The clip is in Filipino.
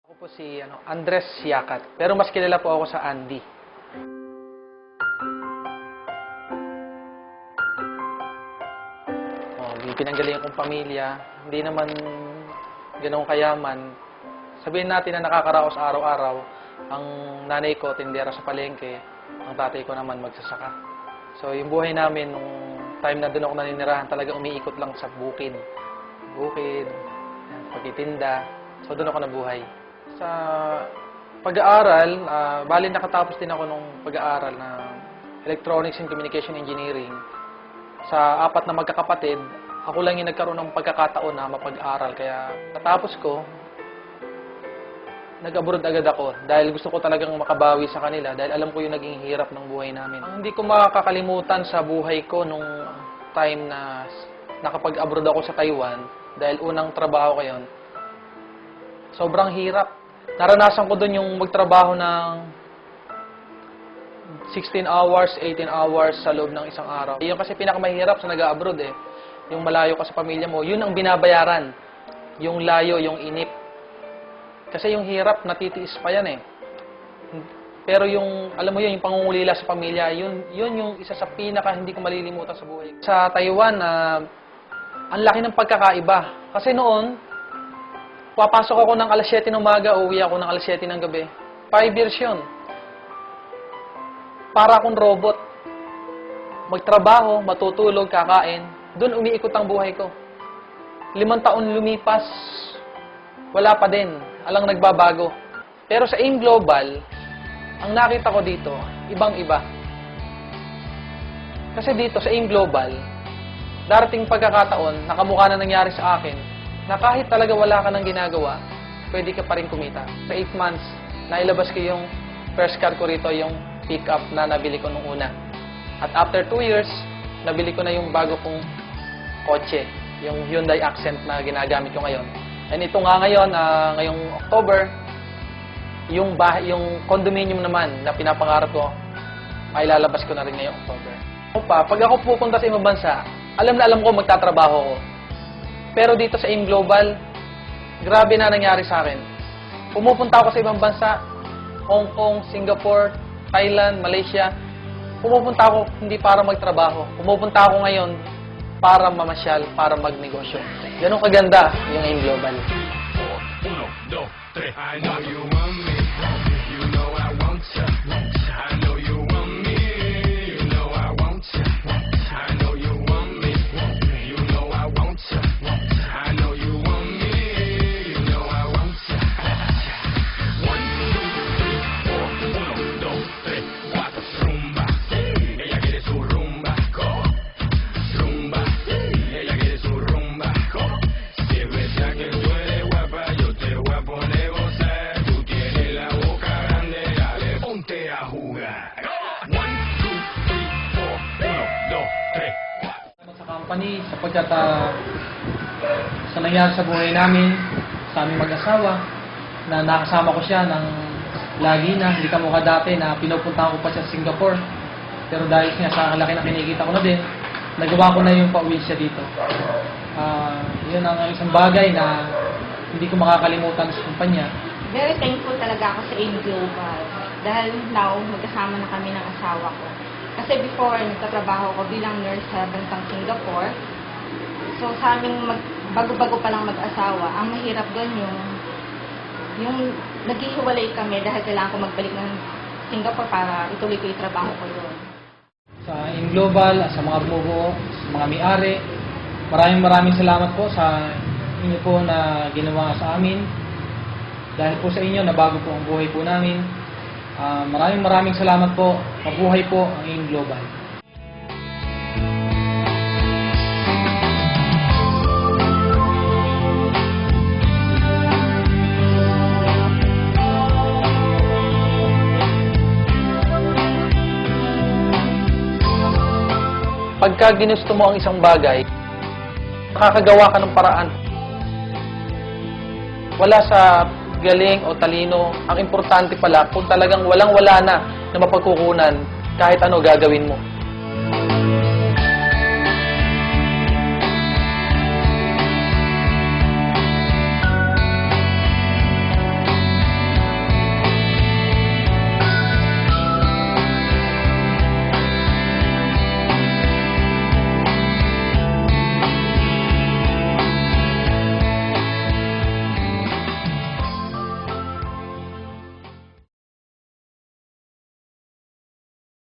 Ako po si Andres Siakat, pero mas kilala po ako sa Andy. Yung pinanggalingan kong pamilya, hindi naman ganoong kayaman. Sabihin natin na nakakaraos araw-araw, ang nanay ko tindera sa palengke, ang tatay ko naman magsasaka. So yung buhay namin, nung time na doon ako naninirahan, talaga umiikot lang sa bukid. Bukid, pagtitinda. So doon ako nabuhay. Sa pag-aaral, bali nakatapos din ako nung pag-aaral na Electronics and Communication Engineering. Sa 4 na magkakapatid, ako lang yung nagkaroon ng pagkakataon na mapag-aral. Kaya natapos ko, nag-abroad agad ako dahil gusto ko talagang makabawi sa kanila dahil alam ko yung naging hirap ng buhay namin. Ang hindi ko makakalimutan sa buhay ko nung time na nakapag-abroad ako sa Taiwan dahil unang trabaho ko yun, sobrang hirap. Naranasan ko doon yung magtrabaho ng 16 hours, 18 hours sa loob ng isang araw. Yun kasi pinakamahirap sa nag-abroad eh. Yung malayo ka sa pamilya mo, yun ang binabayaran. Yung layo, yung inip. Kasi yung hirap, natitiis pa yan eh. Pero yung, alam mo yun, yung pangungulila sa pamilya, yun yung isa sa pinaka hindi ko malilimutan sa buhay. Sa Taiwan, ang laki ng pagkakaiba. Kasi noon, papasok ako ng alas 7 ng umaga, uwi ako ng alas 7 ng gabi. 5 years yun. Para akong robot. Magtrabaho, matutulog, kakain. Doon umiikot ang buhay ko. 5 taon lumipas, wala pa din. Alang nagbabago. Pero sa AIM Global, ang nakita ko dito, ibang-iba. Kasi dito sa AIM Global, darating pagkakataon, nakamukha na nangyari sa akin, na kahit talaga wala ka ng ginagawa, pwede ka pa rin kumita. Sa 8 months, nailabas ko yung first car ko rito, yung pick-up na nabili ko nung una. At after 2 years, nabili ko na yung bago kong kotse, yung Hyundai Accent na ginagamit ko ngayon. And ito nga ngayon, ngayong October, yung condominium naman na pinapangarap ko, ay lalabas ko na rin ngayong October. Pag ako pupunta sa ibang bansa, alam na alam ko magtatrabaho ko. Pero dito sa AIM Global, grabe na nangyari sa akin. Pumupunta ako sa ibang bansa, Hong Kong, Singapore, Thailand, Malaysia. Pumupunta ako hindi para magtrabaho. Pumupunta ako ngayon para mamasyal, para magnegosyo. Ganun kaganda yung AIM Global. 1, 2, 3. I know you want me. You know I want you. I know you want me. You know I want you. I know you want me. You know I want you. I know you want me. You know I want you. 1, 2, 3, 4. 1, 2, 3, 4. Rumba. Ella quiere su rumba. Go. Rumba. Ella quiere su rumba. Go. Si es verdad que tú eres guapa, yo te voy a poner a gozar. Tú tienes la boca grande, dale, ponte a jugar. 1, 2, 3, 4. 1, 2, 3, 4. Sa company, sapagkat sa nangyari sa buhay namin, sa aming mag-asawa, na nakasama ko siya ng lagi na, hindi ka mukha dati na pinupuntahan ko pa siya sa Singapore. Pero dahil nga sa laki na kinikita ko na din, nagawa ko na yung pauwi siya dito. Yun ang isang bagay na hindi ko makakalimutan sa kumpanya. Very thankful talaga ako sa AIM Global. Dahil now, magkasama na kami ng asawa ko. Kasi before, nagtatrabaho ko bilang nurse sa bansang Singapore. So sa aming bago-bago pa lang mag-asawa, ang mahirap doon yung naghihiwalay kami dahil kailangan ko magbalik ng Singapore para ituloy ko yung trabaho ko doon. Sa AIM Global, sa mga bumubuo, sa mga may-ari, maraming salamat po sa inyo po na ginawa sa amin. Dahil po sa inyo, nabago po ang buhay po namin. Maraming salamat po. Mabuhay po ang AIM Global. Pagka ginusto mo ang isang bagay, nakakagawa ka ng paraan. Wala sa galing o talino. Ang importante pala, kung talagang walang-wala na mapagkukunan, kahit ano gagawin mo.